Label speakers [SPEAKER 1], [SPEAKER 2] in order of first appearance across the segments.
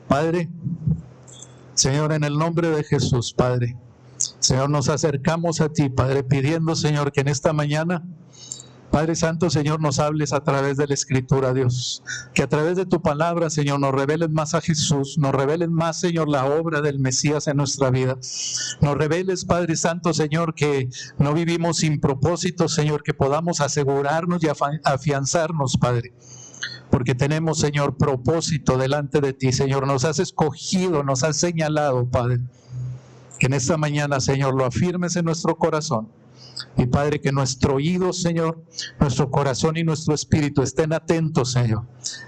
[SPEAKER 1] Padre, Señor, en el nombre de Jesús, Padre, Señor, nos acercamos a ti, Padre, pidiendo, Señor, que en esta mañana, Padre Santo, Señor, nos hables a través de la Escritura, Dios. Que a través de tu palabra, Señor, nos reveles más a Jesús, nos reveles más, Señor, la obra del Mesías en nuestra vida. Nos reveles, Padre Santo, Señor, que no vivimos sin propósito, Señor, que podamos asegurarnos y afianzarnos, Padre. Porque tenemos, Señor, propósito delante de ti, Señor. Nos has escogido, nos has señalado, Padre. Que en esta mañana, Señor, lo afirmes en nuestro corazón. Y Padre, que nuestro oído, Señor, nuestro corazón y nuestro espíritu estén atentos, Señor,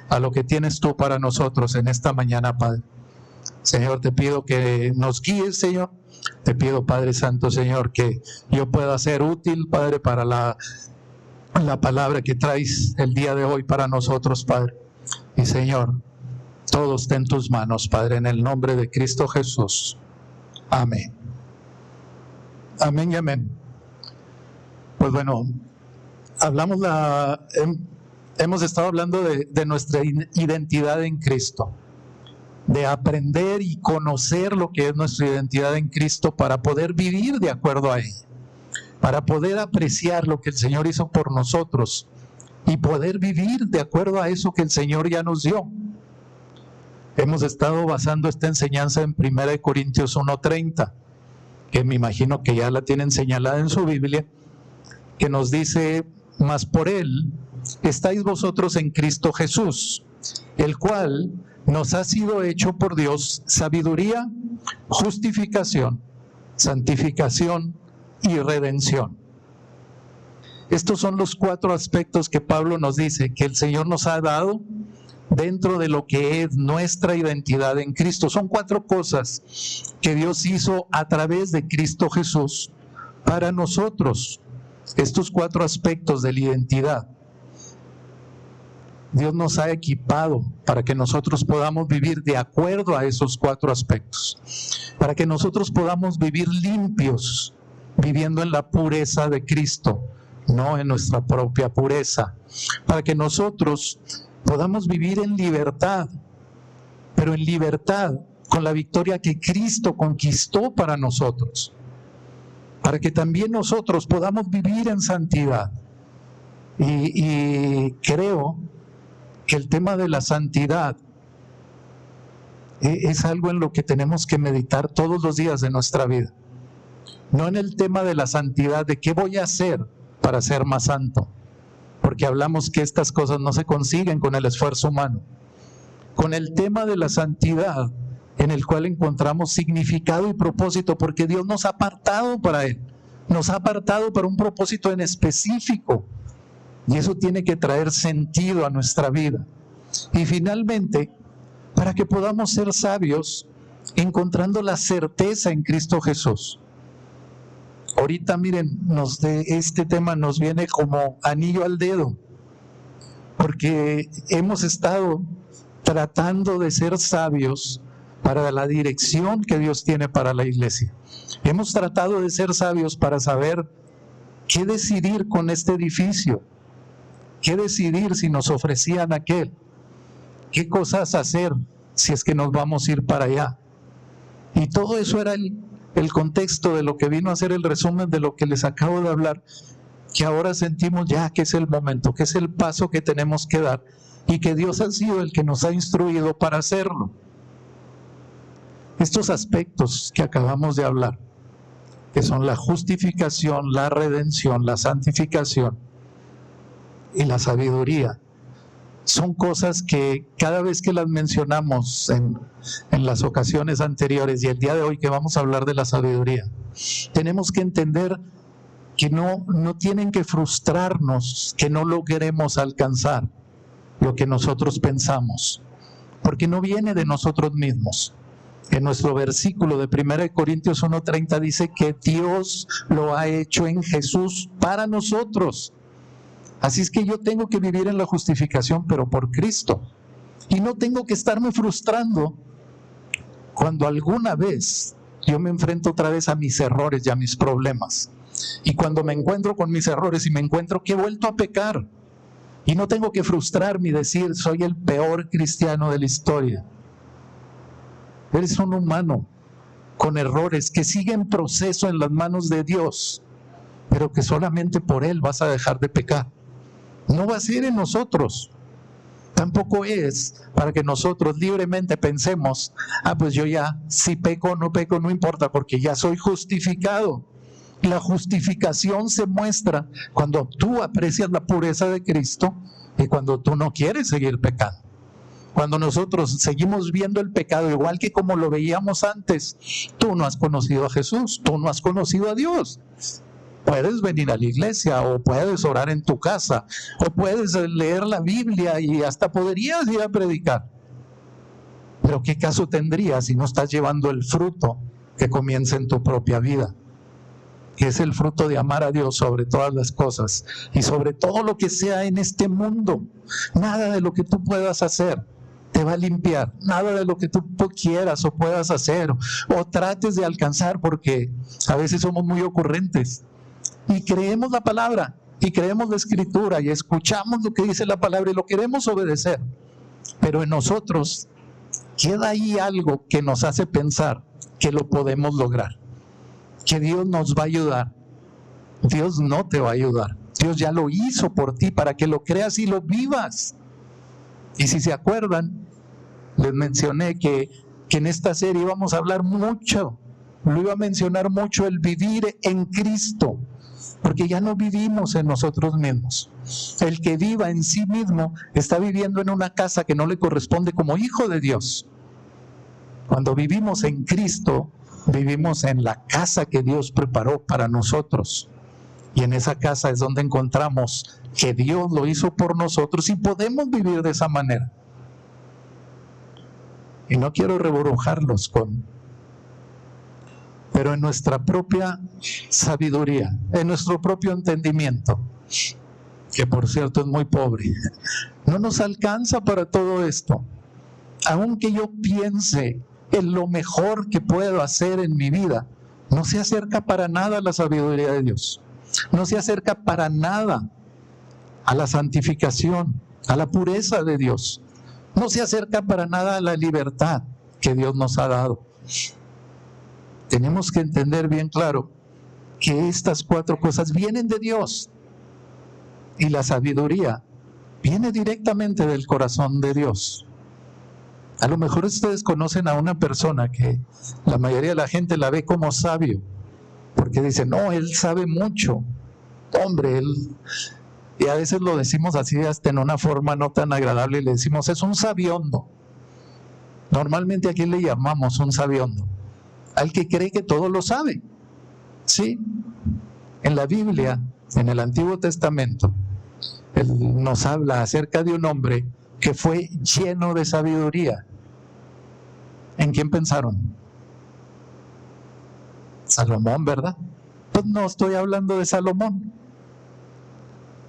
[SPEAKER 1] a lo que tienes tú para nosotros en esta mañana, Padre. Señor, te pido que nos guíes, Señor. Te pido, Padre Santo, Señor, que yo pueda ser útil, Padre, para la palabra que traes el día de hoy para nosotros, Padre. Y Señor, todo está en tus manos, Padre, en el nombre de Cristo Jesús. Amén. Amén y amén. Pues bueno, hemos estado hablando de nuestra identidad en Cristo, de aprender y conocer lo que es nuestra identidad en Cristo para poder vivir de acuerdo a ella, para poder apreciar lo que el Señor hizo por nosotros y poder vivir de acuerdo a eso que el Señor ya nos dio. Hemos estado basando esta enseñanza en 1 Corintios 1:30, que me imagino que ya la tienen señalada en su Biblia, que nos dice: mas por Él estáis vosotros en Cristo Jesús, el cual nos ha sido hecho por Dios sabiduría, justificación, santificación y redención. Estos son los 4 aspectos que Pablo nos dice que el Señor nos ha dado dentro de lo que es nuestra identidad en Cristo. Son 4 cosas que Dios hizo a través de Cristo Jesús para nosotros. Estos 4 aspectos de la identidad, Dios nos ha equipado para que nosotros podamos vivir de acuerdo a esos 4 aspectos, para que nosotros podamos vivir limpios, viviendo en la pureza de Cristo, no en nuestra propia pureza, para que nosotros podamos vivir en libertad, pero en libertad con la victoria que Cristo conquistó para nosotros, para que también nosotros podamos vivir en santidad. Y creo que el tema de la santidad es algo en lo que tenemos que meditar todos los días de nuestra vida. No en el tema de la santidad, de qué voy a hacer para ser más santo, porque hablamos que estas cosas no se consiguen con el esfuerzo humano. Con el tema de la santidad, en el cual encontramos significado y propósito, porque Dios nos ha apartado para Él, nos ha apartado para un propósito en específico, y eso tiene que traer sentido a nuestra vida. Y finalmente, para que podamos ser sabios, encontrando la certeza en Cristo Jesús. Ahorita miren, este tema nos viene como anillo al dedo, porque hemos estado tratando de ser sabios para la dirección que Dios tiene para la iglesia. Hemos tratado de ser sabios para saber qué decidir con este edificio, qué decidir si nos ofrecían aquel, qué cosas hacer si es que nos vamos a ir para allá. Y todo eso era el contexto de lo que vino a ser el resumen de lo que les acabo de hablar, que ahora sentimos ya que es el momento, que es el paso que tenemos que dar, y que Dios ha sido el que nos ha instruido para hacerlo. Estos aspectos que acabamos de hablar, que son la justificación, la redención, la santificación y la sabiduría, son cosas que cada vez que las mencionamos en las ocasiones anteriores y el día de hoy que vamos a hablar de la sabiduría, tenemos que entender que no tienen que frustrarnos, que no logremos alcanzar lo que nosotros pensamos, porque no viene de nosotros mismos. En nuestro versículo de 1 Corintios 1:30 dice que Dios lo ha hecho en Jesús para nosotros. Así es que yo tengo que vivir en la justificación, pero por Cristo. Y no tengo que estarme frustrando cuando alguna vez yo me enfrento otra vez a mis errores y a mis problemas. Y cuando me encuentro con mis errores y me encuentro que he vuelto a pecar. Y no tengo que frustrarme y decir, soy el peor cristiano de la historia. Eres un humano con errores que sigue en proceso en las manos de Dios, pero que solamente por Él vas a dejar de pecar. No va a ser en nosotros. Tampoco es para que nosotros libremente pensemos, pues yo ya, si peco o no peco, no importa, porque ya soy justificado. La justificación se muestra cuando tú aprecias la pureza de Cristo y cuando tú no quieres seguir pecando. Cuando nosotros seguimos viendo el pecado igual que como lo veíamos antes, tú no has conocido a Jesús, tú no has conocido a Dios. Puedes venir a la iglesia, o puedes orar en tu casa, o puedes leer la Biblia y hasta podrías ir a predicar. Pero ¿qué caso tendría si no estás llevando el fruto que comienza en tu propia vida? Que es el fruto de amar a Dios sobre todas las cosas y sobre todo lo que sea en este mundo. Nada de lo que tú puedas hacer te va a limpiar, nada de lo que tú quieras o puedas hacer o trates de alcanzar, porque a veces somos muy ocurrentes y creemos la palabra y creemos la escritura y escuchamos lo que dice la palabra y lo queremos obedecer, pero en nosotros queda ahí algo que nos hace pensar que lo podemos lograr, que Dios nos va a ayudar. Dios no te va a ayudar. Dios ya lo hizo por ti para que lo creas y lo vivas. Y si se acuerdan, les mencioné que en esta serie íbamos a hablar mucho, lo iba a mencionar mucho, el vivir en Cristo, porque ya no vivimos en nosotros mismos. El que viva en sí mismo está viviendo en una casa que no le corresponde como hijo de Dios. Cuando vivimos en Cristo, vivimos en la casa que Dios preparó para nosotros. Y en esa casa es donde encontramos que Dios lo hizo por nosotros y podemos vivir de esa manera. Y no quiero reburujarlos pero en nuestra propia sabiduría, en nuestro propio entendimiento, que por cierto es muy pobre, no nos alcanza para todo esto. Aunque yo piense en lo mejor que puedo hacer en mi vida, no se acerca para nada a la sabiduría de Dios. No se acerca para nada a la santificación, a la pureza de Dios. No se acerca para nada a la libertad que Dios nos ha dado. Tenemos que entender bien claro que estas 4 cosas vienen de Dios y la sabiduría viene directamente del corazón de Dios. A lo mejor ustedes conocen a una persona que la mayoría de la gente la ve como sabio, porque dicen, no, él sabe mucho, hombre, él... Y a veces lo decimos así hasta en una forma no tan agradable, y le decimos, es un sabiondo. Normalmente aquí le llamamos un sabiondo al que cree que todo lo sabe. Sí, en la Biblia, en el Antiguo Testamento, él nos habla acerca de un hombre que fue lleno de sabiduría. ¿En quién pensaron? Salomón, ¿verdad? Pues no estoy hablando de Salomón.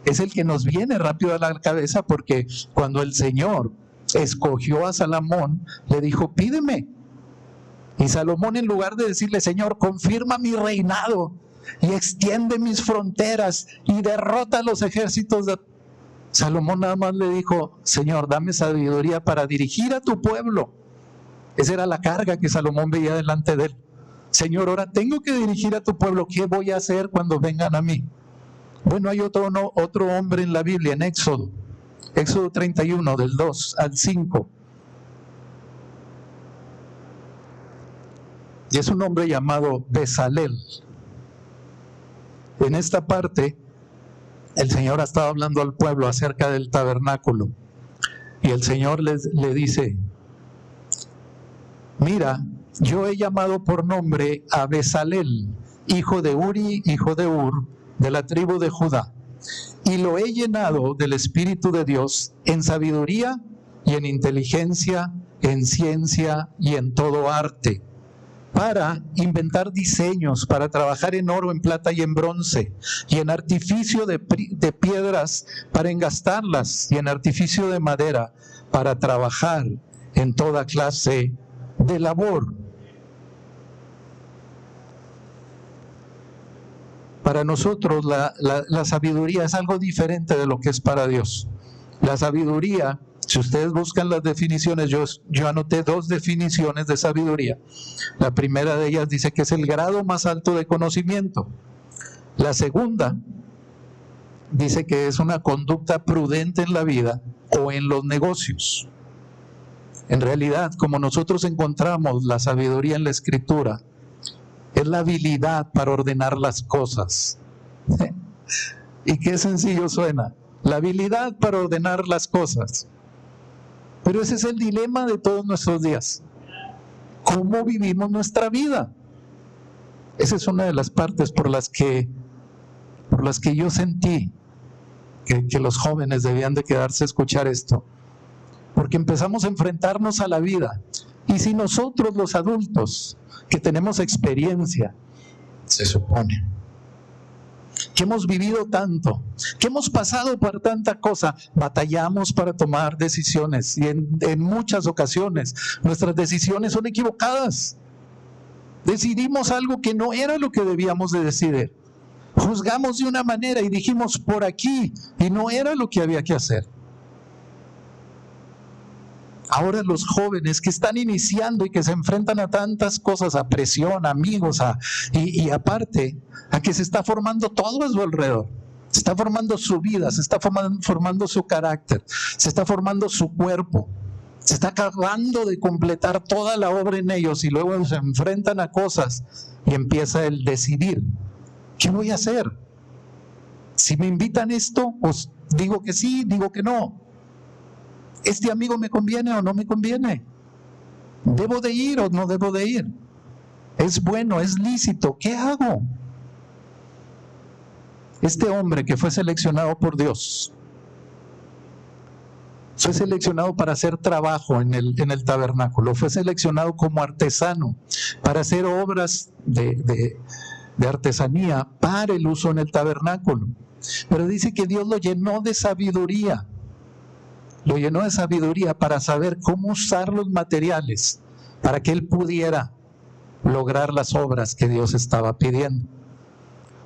[SPEAKER 1] Es el que nos viene rápido a la cabeza, porque cuando el Señor escogió a Salomón, le dijo, pídeme. Y Salomón, en lugar de decirle, Señor, confirma mi reinado y extiende mis fronteras y derrota a los ejércitos de... Salomón nada más le dijo, Señor, dame sabiduría para dirigir a tu pueblo. Esa era la carga que Salomón veía delante de él. Señor, ahora tengo que dirigir a tu pueblo, ¿qué voy a hacer cuando vengan a mí? Bueno, hay otro hombre en la Biblia, en Éxodo 31, del 2 al 5. Y es un hombre llamado Bezalel. En esta parte, el Señor ha estado hablando al pueblo acerca del tabernáculo. Y el Señor le dice, mira, yo he llamado por nombre a Bezalel, hijo de Uri, hijo de Ur, de la tribu de Judá, y lo he llenado del Espíritu de Dios en sabiduría y en inteligencia, en ciencia y en todo arte, para inventar diseños, para trabajar en oro, en plata y en bronce, y en artificio de piedras para engastarlas, y en artificio de madera para trabajar en toda clase de labor. Para nosotros la sabiduría es algo diferente de lo que es para Dios. La sabiduría Si ustedes buscan las definiciones, yo anoté 2 definiciones de sabiduría. La primera de ellas dice que es el grado más alto de conocimiento. La segunda dice que es una conducta prudente en la vida o en los negocios. En realidad, como nosotros encontramos la sabiduría en la Escritura, es la habilidad para ordenar las cosas. Y qué sencillo suena, la habilidad para ordenar las cosas. Pero ese es el dilema de todos nuestros días. ¿Cómo vivimos nuestra vida? Esa es una de las partes por las que yo sentí que los jóvenes debían de quedarse a escuchar esto. Porque empezamos a enfrentarnos a la vida. Y si nosotros los adultos, que tenemos experiencia, se supone, que hemos vivido tanto, que hemos pasado por tanta cosa, batallamos para tomar decisiones y en muchas ocasiones nuestras decisiones son equivocadas. Decidimos algo que no era lo que debíamos de decidir. Juzgamos de una manera y dijimos por aquí y no era lo que había que hacer. Ahora los jóvenes que están iniciando y que se enfrentan a tantas cosas, a presión, amigos, y aparte, a que se está formando todo a su alrededor. Se está formando su vida, se está formando su carácter, se está formando su cuerpo. Se está acabando de completar toda la obra en ellos y luego se enfrentan a cosas y empieza el decidir. ¿Qué voy a hacer? Si me invitan esto, pues digo que sí, digo que no. ¿Este amigo me conviene o no me conviene? ¿Debo de ir o no debo de ir? ¿Es bueno, es lícito? ¿Qué hago? Este hombre que fue seleccionado por Dios, fue seleccionado para hacer trabajo en el tabernáculo, fue seleccionado como artesano para hacer obras de artesanía para el uso en el tabernáculo. Pero dice que Dios lo llenó de sabiduría. Lo llenó de sabiduría para saber cómo usar los materiales para que él pudiera lograr las obras que Dios estaba pidiendo.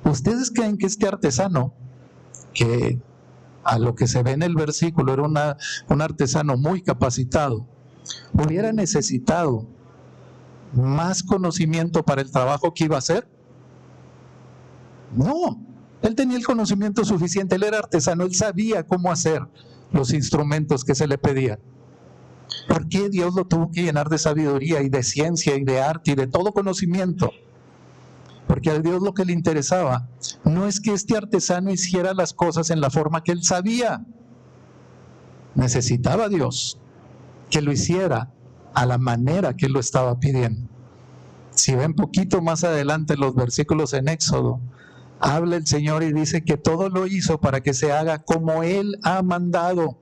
[SPEAKER 1] ¿Ustedes creen que este artesano, que a lo que se ve en el versículo era un artesano muy capacitado, hubiera necesitado más conocimiento para el trabajo que iba a hacer? No, él tenía el conocimiento suficiente, él era artesano, él sabía cómo hacer los instrumentos que se le pedían. ¿Por qué Dios lo tuvo que llenar de sabiduría y de ciencia y de arte y de todo conocimiento? Porque a Dios lo que le interesaba no es que este artesano hiciera las cosas en la forma que él sabía. Necesitaba Dios que lo hiciera a la manera que él lo estaba pidiendo. Si ven poquito más adelante los versículos en Éxodo, habla el Señor y dice que todo lo hizo para que se haga como Él ha mandado.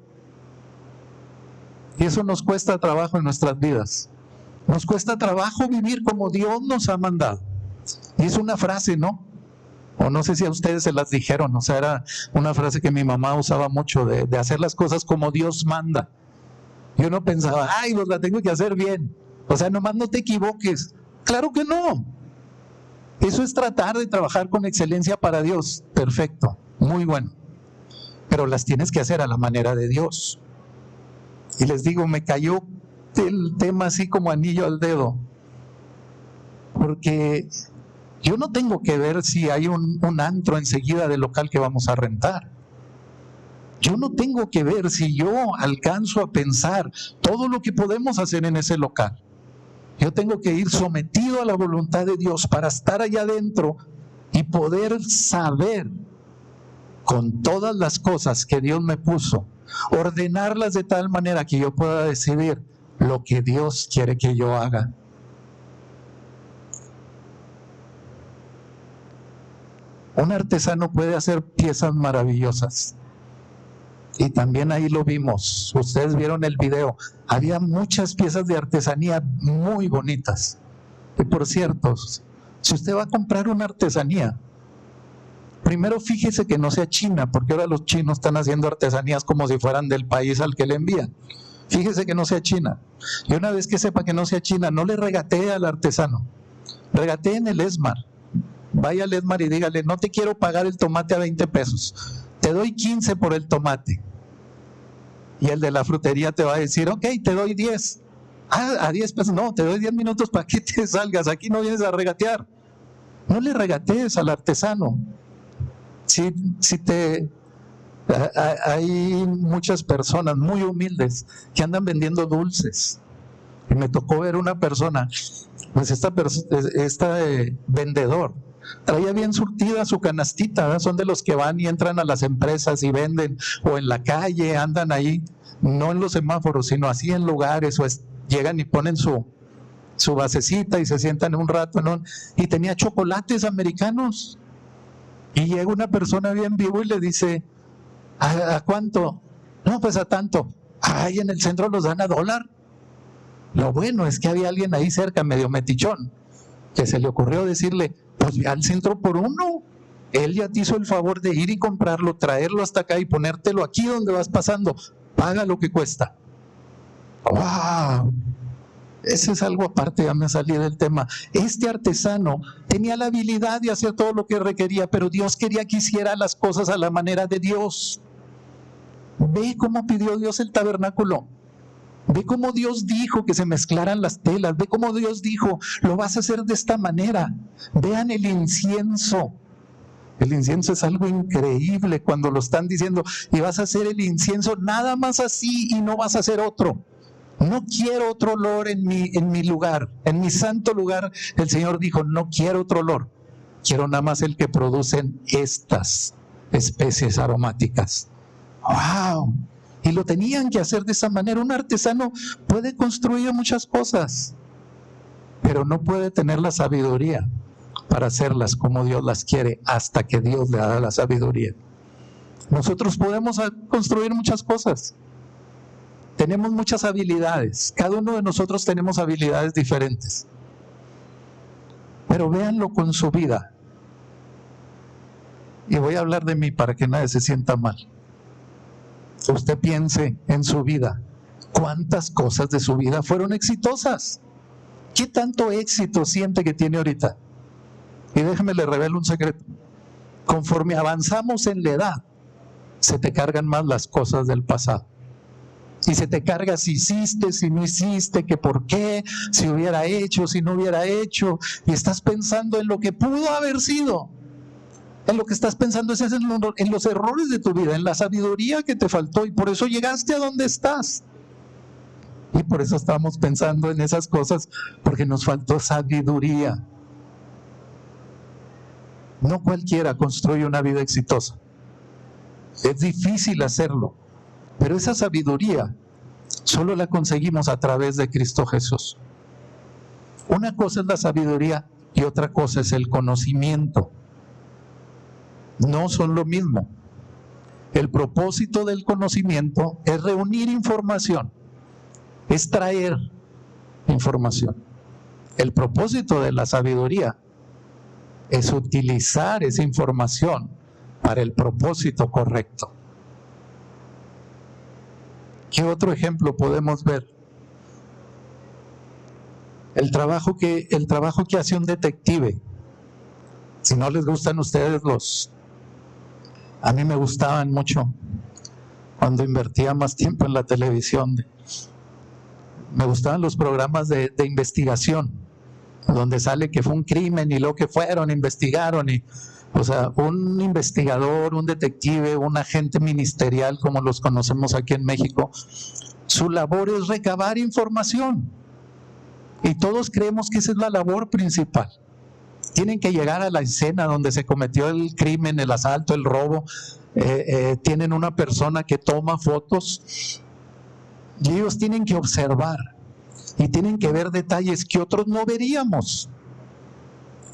[SPEAKER 1] Y eso nos cuesta trabajo en nuestras vidas. Nos cuesta trabajo vivir como Dios nos ha mandado. Y es una frase, ¿no? O no sé si a ustedes se las dijeron, o sea, era una frase que mi mamá usaba mucho, de hacer las cosas como Dios manda. Y uno pensaba, ay, pues la tengo que hacer bien. O sea, nomás no te equivoques. Claro que no. Eso es tratar de trabajar con excelencia para Dios. Perfecto, muy bueno. Pero las tienes que hacer a la manera de Dios. Y les digo, me cayó el tema así como anillo al dedo. Porque yo no tengo que ver si hay un antro enseguida del local que vamos a rentar. Yo no tengo que ver si yo alcanzo a pensar todo lo que podemos hacer en ese local. Yo tengo que ir sometido a la voluntad de Dios para estar allá adentro y poder saber con todas las cosas que Dios me puso, ordenarlas de tal manera que yo pueda decidir lo que Dios quiere que yo haga. Un artesano puede hacer piezas maravillosas. Y también ahí lo vimos, ustedes vieron el video, había muchas piezas de artesanía muy bonitas. Y por cierto, si usted va a comprar una artesanía, primero fíjese que no sea china, porque ahora los chinos están haciendo artesanías como si fueran del país al que le envían. Fíjese que no sea china. Y una vez que sepa que no sea china, no le regatee al artesano, regatee en el Esmar. Vaya al Esmar y dígale, no te quiero pagar el tomate a 20 pesos. Te doy 15 por el tomate. Y el de la frutería te va a decir, ok, te doy 10. A 10 pesos, no, te doy 10 minutos para que te salgas, aquí no vienes a regatear. No le regatees al artesano. Hay muchas personas muy humildes que andan vendiendo dulces. Y me tocó ver una persona, pues vendedor, traía bien surtida su canastita, ¿verdad? Son de los que van y entran a las empresas y venden, o en la calle, andan ahí, no en los semáforos, sino así en lugares, llegan y ponen su basecita y se sientan un rato, ¿no? Y tenía chocolates americanos. Y llega una persona bien vivo y le dice, ¿a cuánto? No, pues a tanto. Ay, en el centro los dan a $1. Lo bueno es que había alguien ahí cerca, medio metichón, que se le ocurrió decirle, pues ve al centro por uno. Él ya te hizo el favor de ir y comprarlo, traerlo hasta acá y ponértelo aquí donde vas pasando. Paga lo que cuesta. ¡Wow! Ese es algo aparte, ya me salí del tema. Este artesano tenía la habilidad de hacer todo lo que requería, pero Dios quería que hiciera las cosas a la manera de Dios. Ve cómo pidió Dios el tabernáculo. Ve cómo Dios dijo que se mezclaran las telas. Ve cómo Dios dijo, lo vas a hacer de esta manera. Vean el incienso. El incienso es algo increíble cuando lo están diciendo. Y vas a hacer el incienso nada más así y no vas a hacer otro. No quiero otro olor en mi lugar, en mi santo lugar. El Señor dijo, no quiero otro olor. Quiero nada más el que producen estas especies aromáticas. ¡Wow! Y lo tenían que hacer de esa manera. Un artesano puede construir muchas cosas, pero no puede tener la sabiduría para hacerlas como Dios las quiere hasta que Dios le da la sabiduría. Nosotros podemos construir muchas cosas. Tenemos muchas habilidades. Cada uno de nosotros tenemos habilidades diferentes. Pero véanlo con su vida. Y voy a hablar de mí para que nadie se sienta mal. Usted piense en su vida, ¿cuántas cosas de su vida fueron exitosas? ¿Qué tanto éxito siente que tiene ahorita? Y déjeme le revelo un secreto. Conforme avanzamos en la edad, se te cargan más las cosas del pasado. Y se te carga si hiciste, si no hiciste, que por qué, si hubiera hecho, si no hubiera hecho. Y estás pensando en lo que pudo haber sido. En lo que estás pensando es en los errores de tu vida, en la sabiduría que te faltó, y por eso llegaste a donde estás. Y por eso estamos pensando en esas cosas, porque nos faltó sabiduría. No cualquiera construye una vida exitosa. Es difícil hacerlo, pero esa sabiduría solo la conseguimos a través de Cristo Jesús. Una cosa es la sabiduría y otra cosa es el conocimiento. No son lo mismo. El propósito del conocimiento es reunir información, es traer información. El propósito de la sabiduría es utilizar esa información para el propósito correcto. ¿Qué otro ejemplo podemos ver? El trabajo que hace un detective. Si no les gustan ustedes a mí me gustaban mucho cuando invertía más tiempo en la televisión. Me gustaban los programas de investigación, donde sale que fue un crimen y lo que fueron, investigaron. O sea, un investigador, un detective, un agente ministerial, como los conocemos aquí en México, su labor es recabar información. Y todos creemos que esa es la labor principal. Tienen que llegar a la escena donde se cometió el crimen, el asalto, el robo. Tienen una persona que toma fotos y ellos tienen que observar y tienen que ver detalles que otros no veríamos.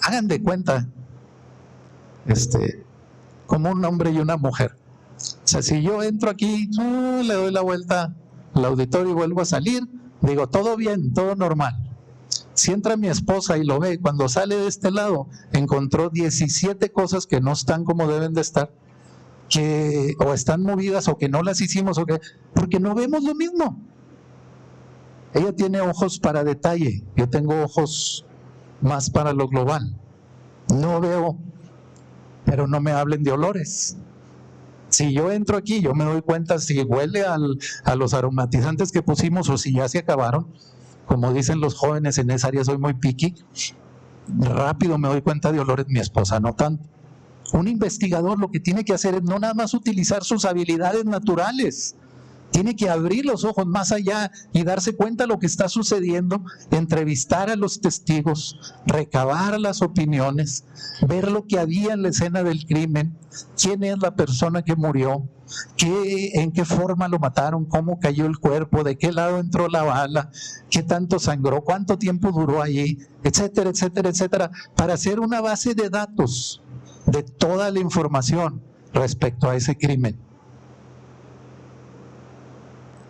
[SPEAKER 1] Hagan de cuenta, como un hombre y una mujer. O sea, si yo entro aquí, le doy la vuelta al auditorio y vuelvo a salir, digo, todo bien, todo normal. Si entra mi esposa y lo ve, cuando sale de este lado, encontró 17 cosas que no están como deben de estar, que o están movidas o que no las hicimos, porque no vemos lo mismo. Ella tiene ojos para detalle, yo tengo ojos más para lo global. No veo, pero no me hablen de olores. Si yo entro aquí, yo me doy cuenta si huele a los aromatizantes que pusimos o si ya se acabaron. Como dicen los jóvenes en esa área, soy muy picky. Rápido me doy cuenta de olores, mi esposa no tanto. Un investigador lo que tiene que hacer es no nada más utilizar sus habilidades naturales, tiene que abrir los ojos más allá y darse cuenta de lo que está sucediendo, entrevistar a los testigos, recabar las opiniones, ver lo que había en la escena del crimen, quién es la persona que murió, en qué forma lo mataron, cómo cayó el cuerpo, de qué lado entró la bala, qué tanto sangró, cuánto tiempo duró allí, etcétera, etcétera, etcétera, para hacer una base de datos de toda la información respecto a ese crimen.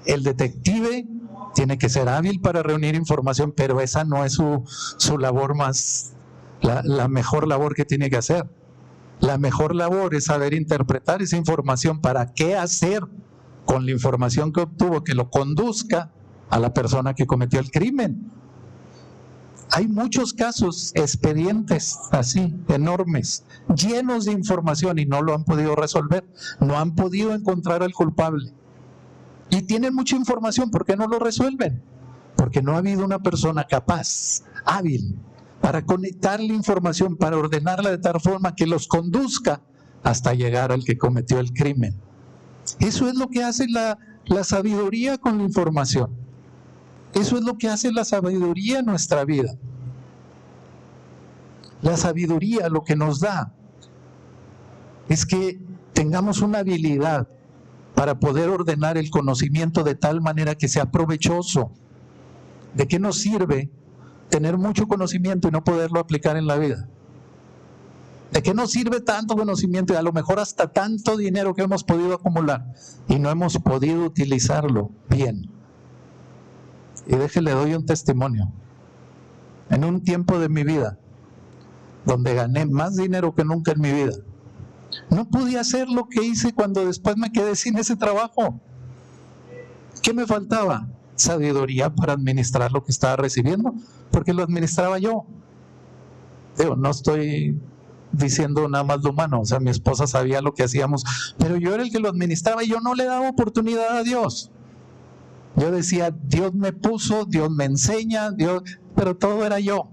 [SPEAKER 1] El detective tiene que ser hábil para reunir información, pero esa no es su labor más, la mejor labor que tiene que hacer. La mejor labor es saber interpretar esa información para qué hacer con la información que obtuvo, que lo conduzca a la persona que cometió el crimen. Hay muchos casos, expedientes así, enormes, llenos de información y no lo han podido resolver, no han podido encontrar al culpable. Y tienen mucha información, ¿por qué no lo resuelven? Porque no ha habido una persona capaz, hábil, para conectar la información, para ordenarla de tal forma que los conduzca hasta llegar al que cometió el crimen. Eso es lo que hace la sabiduría con la información. Eso es lo que hace la sabiduría en nuestra vida. La sabiduría lo que nos da es que tengamos una habilidad para poder ordenar el conocimiento de tal manera que sea provechoso. ¿De qué nos sirve tener mucho conocimiento y no poderlo aplicar en la vida? ¿De qué nos sirve tanto conocimiento y a lo mejor hasta tanto dinero que hemos podido acumular y no hemos podido utilizarlo bien? Y le doy un testimonio. En un tiempo de mi vida, donde gané más dinero que nunca en mi vida, no pude hacer lo que hice cuando después me quedé sin ese trabajo. ¿Qué me faltaba? Sabiduría para administrar lo que estaba recibiendo, porque lo administraba yo. No estoy diciendo nada más lo humano, o sea, mi esposa sabía lo que hacíamos, pero yo era el que lo administraba y yo no le daba oportunidad a Dios. Yo decía, Dios me puso, Dios me enseña, pero todo era yo.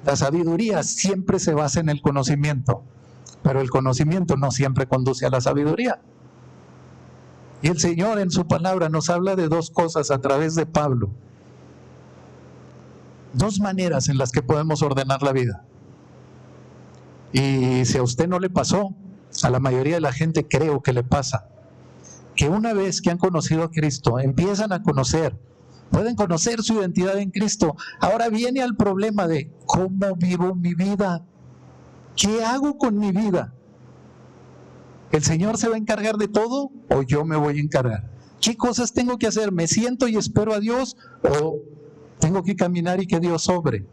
[SPEAKER 1] La sabiduría siempre se basa en el conocimiento, pero el conocimiento no siempre conduce a la sabiduría. Y el Señor en su palabra nos habla de dos cosas a través de Pablo. Dos maneras en las que podemos ordenar la vida. Y si a usted no le pasó, a la mayoría de la gente creo que le pasa, que una vez que han conocido a Cristo, empiezan a conocer, pueden conocer su identidad en Cristo. Ahora viene al problema de ¿cómo vivo mi vida? ¿Qué hago con mi vida? ¿El Señor se va a encargar de todo o yo me voy a encargar? ¿Qué cosas tengo que hacer? ¿Me siento y espero a Dios o tengo que caminar y que Dios obre?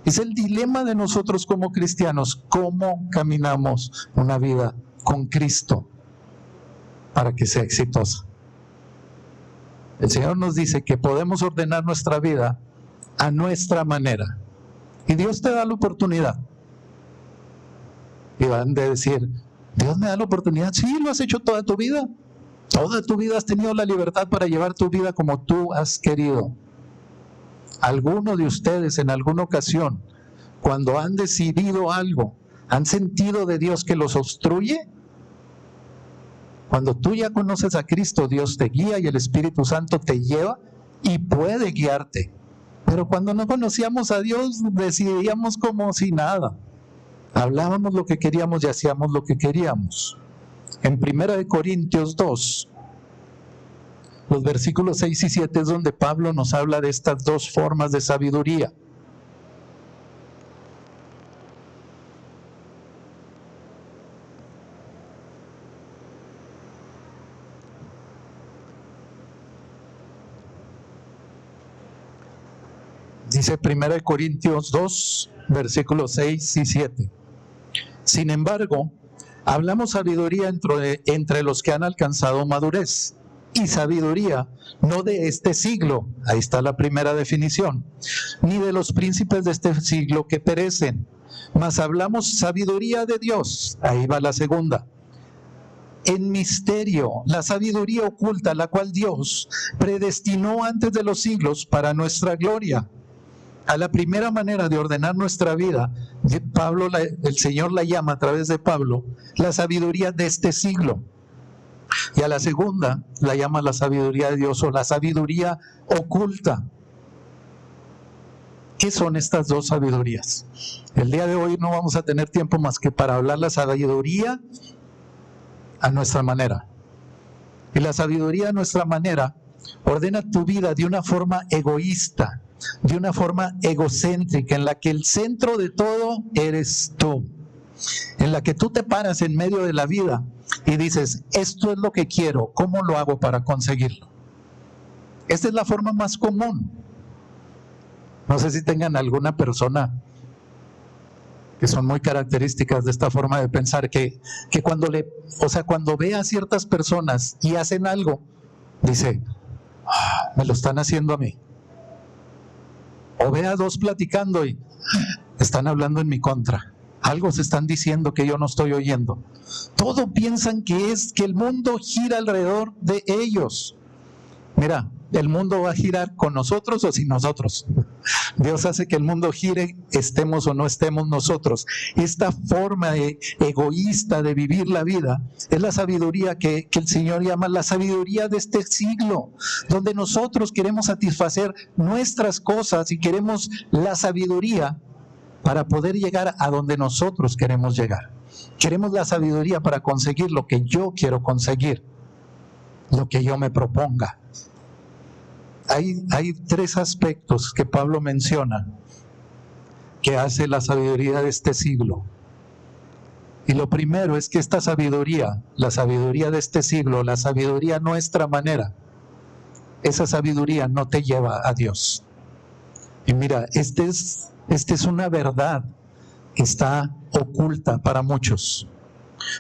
[SPEAKER 1] Es el dilema de nosotros como cristianos. ¿Cómo caminamos una vida con Cristo para que sea exitosa? El Señor nos dice que podemos ordenar nuestra vida a nuestra manera. Y Dios te da la oportunidad. Y van a decir, Dios me da la oportunidad. Sí, lo has hecho toda tu vida. Toda tu vida has tenido la libertad para llevar tu vida como tú has querido. Alguno de ustedes en alguna ocasión, cuando han decidido algo, ¿han sentido de Dios que los obstruye? Cuando tú ya conoces a Cristo, Dios te guía y el Espíritu Santo te lleva y puede guiarte. Pero cuando no conocíamos a Dios, decidíamos como si nada. Hablábamos lo que queríamos y hacíamos lo que queríamos. En 1 Corintios 2, los versículos 6 y 7 es donde Pablo nos habla de estas dos formas de sabiduría. Dice 1 Corintios 2, versículos 6 y 7. Sin embargo, hablamos sabiduría entre los que han alcanzado madurez, y sabiduría, no de este siglo, ahí está la primera definición, ni de los príncipes de este siglo que perecen, mas hablamos sabiduría de Dios, ahí va la segunda. En misterio, la sabiduría oculta, la cual Dios predestinó antes de los siglos para nuestra gloria. A la primera manera de ordenar nuestra vida, el Señor la llama a través de Pablo, la sabiduría de este siglo. Y a la segunda la llama la sabiduría de Dios o la sabiduría oculta. ¿Qué son estas dos sabidurías? El día de hoy no vamos a tener tiempo más que para hablar la sabiduría a nuestra manera. Y la sabiduría a nuestra manera ordena tu vida de una forma egoísta, de una forma egocéntrica, en la que el centro de todo eres tú, en la que tú te paras en medio de la vida y dices, esto es lo que quiero, ¿cómo lo hago para conseguirlo? Esta es la forma más común. No sé si tengan alguna persona que son muy características de esta forma de pensar, que cuando ve a ciertas personas y hacen algo, dice, me lo están haciendo a mí. O ve a dos platicando y están hablando en mi contra. Algo se están diciendo que yo no estoy oyendo. Todo piensan que el mundo gira alrededor de ellos. Mira, el mundo va a girar con nosotros o sin nosotros. Dios hace que el mundo gire, estemos o no estemos nosotros. Esta forma egoísta de vivir la vida es la sabiduría que el Señor llama la sabiduría de este siglo, donde nosotros queremos satisfacer nuestras cosas y queremos la sabiduría para poder llegar a donde nosotros queremos llegar. Queremos la sabiduría para conseguir lo que yo quiero conseguir, lo que yo me proponga. Hay tres aspectos que Pablo menciona que hace la sabiduría de este siglo. Y lo primero es que esta sabiduría, la sabiduría de este siglo, la sabiduría a nuestra manera, esa sabiduría no te lleva a Dios. Y mira, esta es una verdad que está oculta para muchos,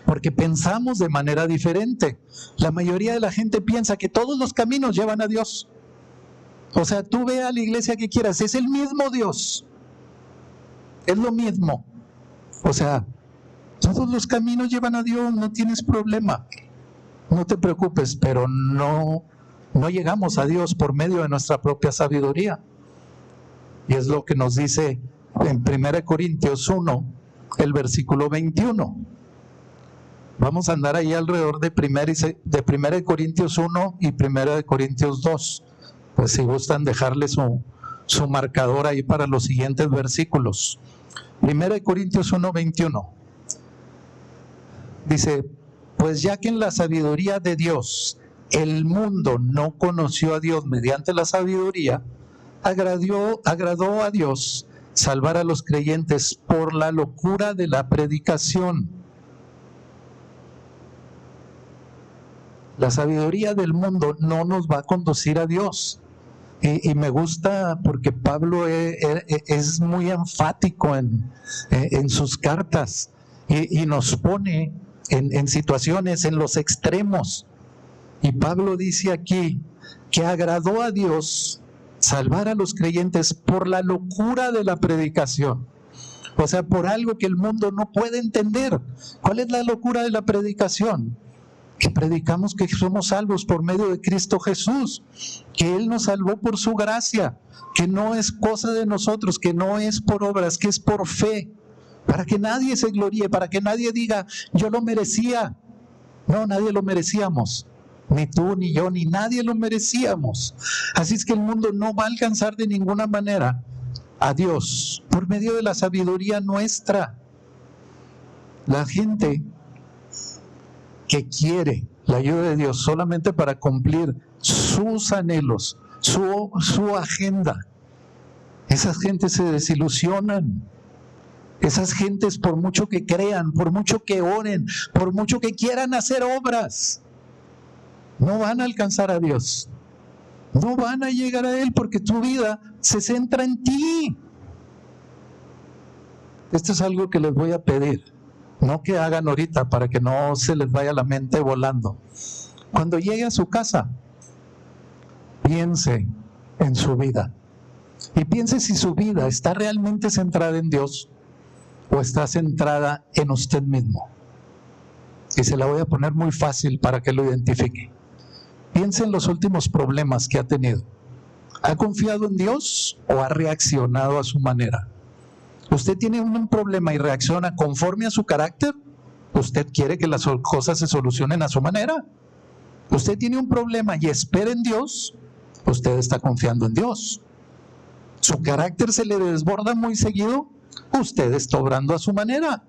[SPEAKER 1] porque pensamos de manera diferente. La mayoría de la gente piensa que todos los caminos llevan a Dios. O sea, tú ve a la iglesia que quieras, es el mismo Dios, es lo mismo. O sea, todos los caminos llevan a Dios, no tienes problema, no te preocupes, pero no llegamos a Dios por medio de nuestra propia sabiduría. Y es lo que nos dice en 1 Corintios 1, el versículo 21. Vamos a andar ahí alrededor de 1 Corintios 1 y 1 Corintios 2. Pues si gustan dejarle su marcador ahí para los siguientes versículos. 1 Corintios 1, 21. Dice, pues ya que en la sabiduría de Dios el mundo no conoció a Dios mediante la sabiduría, agradó a Dios salvar a los creyentes por la locura de la predicación. La sabiduría del mundo no nos va a conducir a Dios. Y me gusta porque Pablo es muy enfático en sus cartas y nos pone en situaciones, en los extremos. Y Pablo dice aquí que agradó a Dios salvar a los creyentes por la locura de la predicación. O sea, por algo que el mundo no puede entender. ¿Cuál es la locura de la predicación? Que predicamos que somos salvos por medio de Cristo Jesús, que Él nos salvó por su gracia, que no es cosa de nosotros, que no es por obras, que es por fe, para que nadie se gloríe, para que nadie diga, yo lo merecía. No, nadie lo merecíamos, ni tú, ni yo, ni nadie lo merecíamos. Así es que el mundo no va a alcanzar de ninguna manera a Dios por medio de la sabiduría nuestra. La gente que quiere la ayuda de Dios solamente para cumplir sus anhelos, su agenda, esas gentes se desilusionan. Esas gentes, por mucho que crean, por mucho que oren, por mucho que quieran hacer obras, no van a alcanzar a Dios, no van a llegar a Él, porque tu vida se centra en ti. Esto es algo que les voy a pedir. No que hagan ahorita para que no se les vaya la mente volando. Cuando llegue a su casa, piense en su vida. Y piense si su vida está realmente centrada en Dios o está centrada en usted mismo. Y se la voy a poner muy fácil para que lo identifique. Piense en los últimos problemas que ha tenido. ¿Ha confiado en Dios o ha reaccionado a su manera? ¿Usted tiene un problema y reacciona conforme a su carácter? ¿Usted quiere que las cosas se solucionen a su manera? ¿Usted tiene un problema y espera en Dios? Usted está confiando en Dios. ¿Su carácter se le desborda muy seguido? Usted está obrando a su manera.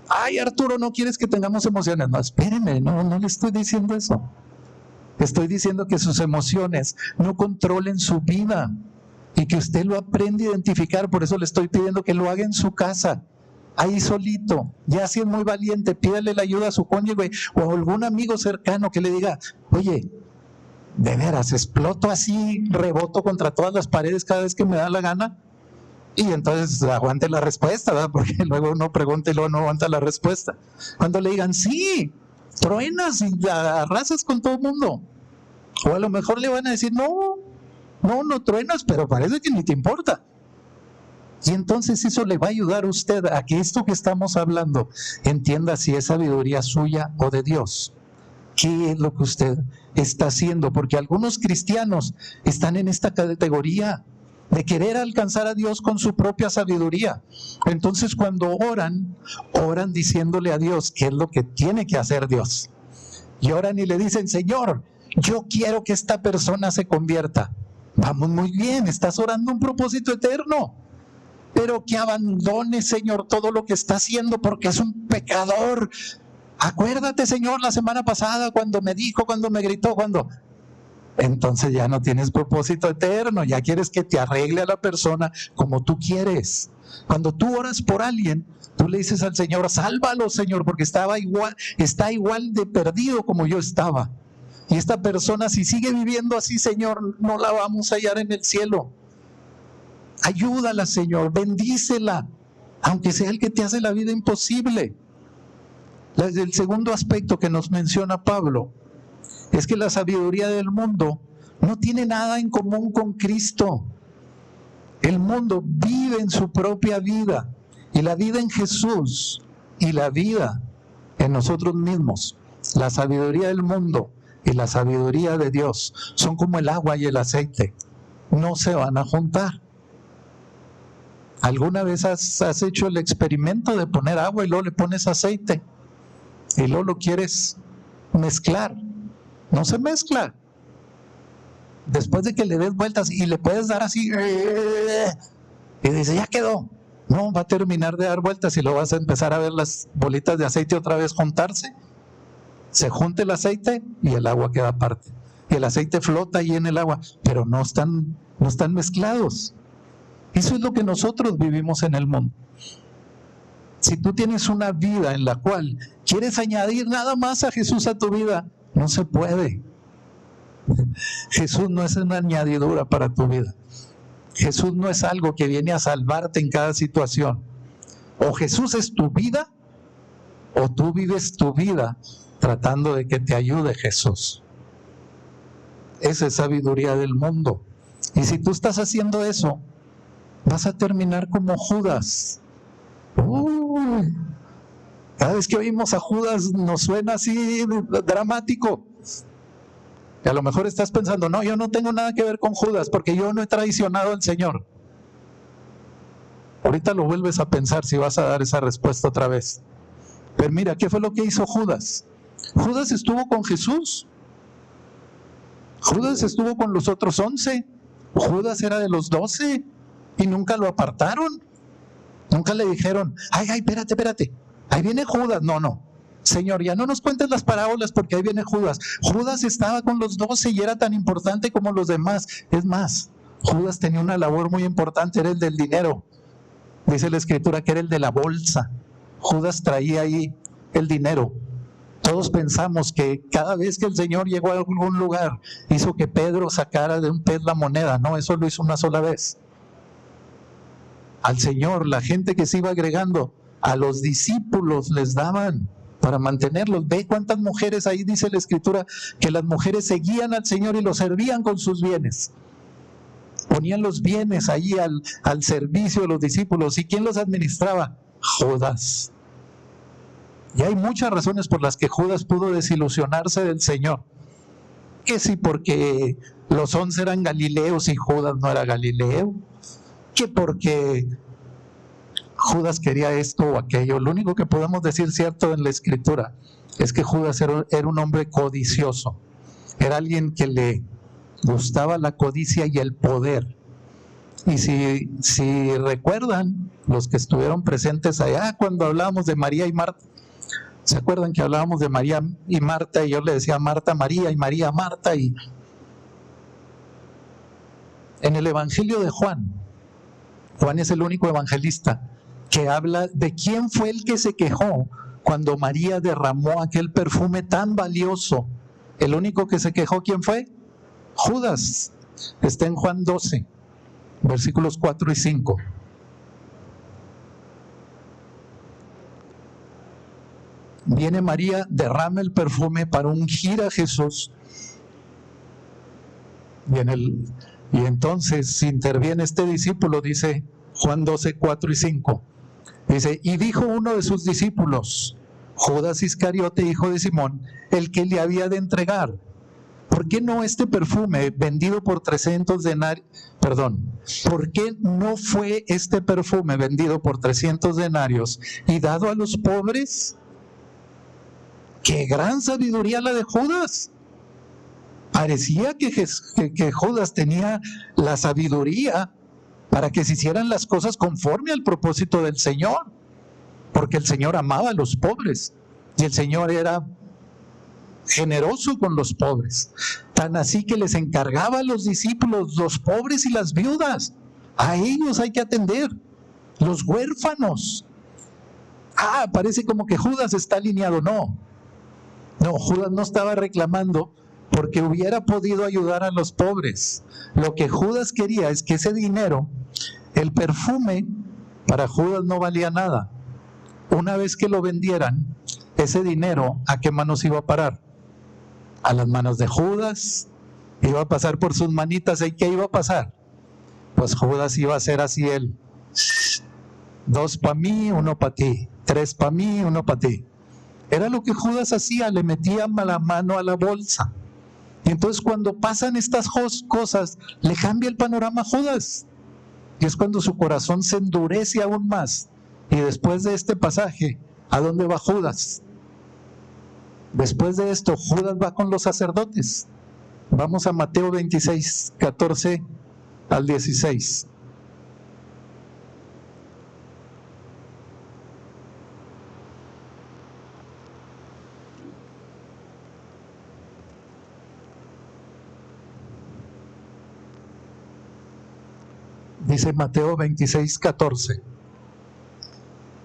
[SPEAKER 1] Ay, Arturo, ¿no quieres que tengamos emociones? No, espéreme, no le estoy diciendo eso. Estoy diciendo que sus emociones no controlen su vida y que usted lo aprenda a identificar. Por eso le estoy pidiendo que lo haga en su casa, ahí solito. Ya si es muy valiente, pídale la ayuda a su cónyuge o a algún amigo cercano que le diga: oye, de veras, exploto así, reboto contra todas las paredes cada vez que me da la gana. Y entonces aguante la respuesta, ¿verdad? Porque luego uno pregunta y luego no aguanta la respuesta. Cuando le digan sí, truenas y arrasas con todo el mundo. O a lo mejor le van a decir no truenas, pero parece que ni te importa. Y entonces eso le va a ayudar a usted a que esto que estamos hablando entienda si es sabiduría suya o de Dios. ¿Qué es lo que usted está haciendo? Porque algunos cristianos están en esta categoría de querer alcanzar a Dios con su propia sabiduría. Entonces cuando oran diciéndole a Dios qué es lo que tiene que hacer Dios. Y oran y le dicen: Señor, yo quiero que esta persona se convierta. Vamos, muy bien, estás orando un propósito eterno, pero que abandone, Señor, todo lo que está haciendo porque es un pecador. Acuérdate, Señor, la semana pasada cuando me dijo, cuando me gritó, cuando... Entonces ya no tienes propósito eterno, ya quieres que te arregle a la persona como tú quieres. Cuando tú oras por alguien, tú le dices al Señor: sálvalo, Señor, porque está igual de perdido como yo estaba. Y esta persona, si sigue viviendo así, Señor, no la vamos a hallar en el cielo. Ayúdala, Señor, bendícela, aunque sea el que te hace la vida imposible. El segundo aspecto que nos menciona Pablo es que la sabiduría del mundo no tiene nada en común con Cristo. El mundo vive en su propia vida, y la vida en Jesús y la vida en nosotros mismos. La sabiduría del mundo y la sabiduría de Dios son como el agua y el aceite, no se van a juntar. ¿Alguna vez has hecho el experimento de poner agua y luego le pones aceite y luego lo quieres mezclar? No se mezcla. Después de que le des vueltas y le puedes dar así y dice: ya quedó. No, va a terminar de dar vueltas y luego vas a empezar a ver las bolitas de aceite otra vez juntarse. Se junta el aceite y el agua queda aparte. Y el aceite flota ahí en el agua, pero no están mezclados. Eso es lo que nosotros vivimos en el mundo. Si tú tienes una vida en la cual quieres añadir nada más a Jesús a tu vida, no se puede. Jesús no es una añadidura para tu vida. Jesús no es algo que viene a salvarte en cada situación. O Jesús es tu vida, o tú vives tu vida tratando de que te ayude Jesús. Esa es sabiduría del mundo. Y si tú estás haciendo eso, vas a terminar como Judas. Cada vez que oímos a Judas nos suena así dramático. Y a lo mejor estás pensando: no, yo no tengo nada que ver con Judas porque yo no he traicionado al Señor. Ahorita lo vuelves a pensar si vas a dar esa respuesta otra vez. Pero mira, ¿qué fue lo que hizo Judas? Judas estuvo con Jesús. Judas estuvo con los otros 11. Judas era de los 12 y nunca lo apartaron. Nunca le dijeron: ay, espérate, ahí viene Judas. No, Señor, ya no nos cuentes las parábolas porque ahí viene Judas. Judas estaba con los 12 y era tan importante como los demás. Es más, Judas tenía una labor muy importante, era el del dinero. Dice la Escritura que era el de la bolsa. Judas traía ahí el dinero. Todos pensamos que cada vez que el Señor llegó a algún lugar, hizo que Pedro sacara de un pez la moneda. No, eso lo hizo una sola vez. Al Señor, la gente que se iba agregando, a los discípulos les daban. para mantenerlos. Ve cuántas mujeres, ahí dice la Escritura, que las mujeres seguían al Señor y lo servían con sus bienes. Ponían los bienes ahí al servicio de los discípulos. ¿Y quién los administraba? Judas. Y hay muchas razones por las que Judas pudo desilusionarse del Señor. Que sí, porque los 11 eran galileos y Judas no era galileo. Que porque Judas quería esto o aquello. Lo único que podemos decir cierto en la Escritura es que Judas era un hombre codicioso. Era alguien que le gustaba la codicia y el poder. Y si recuerdan, los que estuvieron presentes allá cuando hablábamos de María y Marta, ¿se acuerdan que hablábamos de María y Marta? Y yo le decía Marta María y María Marta. Y en el Evangelio de Juan, Juan es el único evangelista que habla de quién fue el que se quejó cuando María derramó aquel perfume tan valioso. El único que se quejó, ¿quién fue? Judas. Está en Juan 12, versículos 4 y 5. Viene María, derrama el perfume para ungir a Jesús. Y entonces interviene este discípulo, dice Juan 12, 4 y 5. Dice, y dijo uno de sus discípulos, Judas Iscariote, hijo de Simón, el que le había de entregar: ¿por qué no este perfume vendido por 300 denarios? ¿Por qué no fue este perfume vendido por 300 denarios y dado a los pobres? ¡Qué gran sabiduría la de Judas! Parecía que Judas tenía la sabiduría para que se hicieran las cosas conforme al propósito del Señor, porque el Señor amaba a los pobres y el Señor era generoso con los pobres, tan así que les encargaba a los discípulos, los pobres y las viudas. A ellos hay que atender, los huérfanos. Parece como que Judas está alineado. No, Judas no estaba reclamando porque hubiera podido ayudar a los pobres. Lo que Judas quería es que ese dinero, el perfume, para Judas no valía nada. Una vez que lo vendieran, ese dinero, ¿a qué manos iba a parar? A las manos de Judas. Iba a pasar por sus manitas. ¿Y qué iba a pasar? Pues Judas iba a hacer así: 2 para mí, 1 para ti, 3 para mí, 1 para ti. Era lo que Judas hacía, le metía la mano a la bolsa. Y entonces cuando pasan estas cosas, le cambia el panorama a Judas. Y es cuando su corazón se endurece aún más. Y después de este pasaje, ¿a dónde va Judas? Después de esto, Judas va con los sacerdotes. Vamos a Mateo 26, 14 al 16. Dice Mateo 26, 14.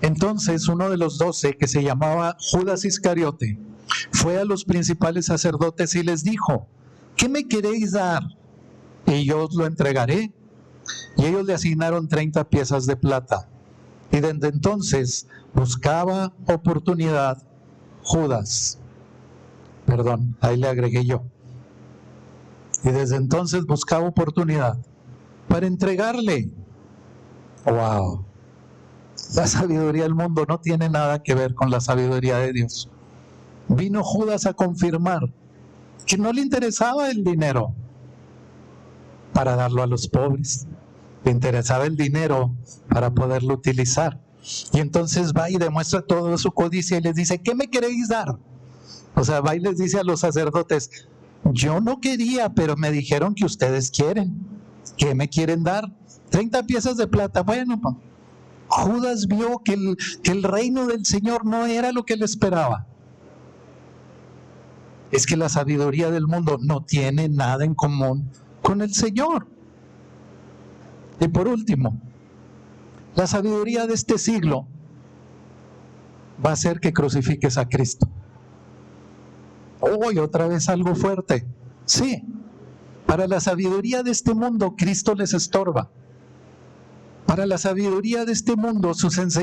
[SPEAKER 1] Entonces uno de los 12, que se llamaba Judas Iscariote, fue a los principales sacerdotes y les dijo: ¿qué me queréis dar? Y yo os lo entregaré. Y ellos le asignaron 30 piezas de plata. Y desde entonces buscaba oportunidad Judas. Ahí le agregué yo. Y desde entonces buscaba oportunidad para entregarle. ¡Wow! La sabiduría del mundo no tiene nada que ver con la sabiduría de Dios. Vino Judas a confirmar que no le interesaba el dinero para darlo a los pobres. Le interesaba el dinero para poderlo utilizar. Y entonces va y demuestra toda su codicia y les dice: ¿qué me queréis dar? O sea, va y les dice a los sacerdotes: yo no quería, pero me dijeron que ustedes quieren. ¿Qué me quieren dar? 30 piezas de plata. Bueno, Judas vio que el reino del Señor no era lo que él esperaba. Es que la sabiduría del mundo no tiene nada en común con el Señor. Y por último, la sabiduría de este siglo va a hacer que crucifiques a Cristo. Y otra vez algo fuerte. Sí, para la sabiduría de este mundo, Cristo les estorba. Para la sabiduría de este mundo,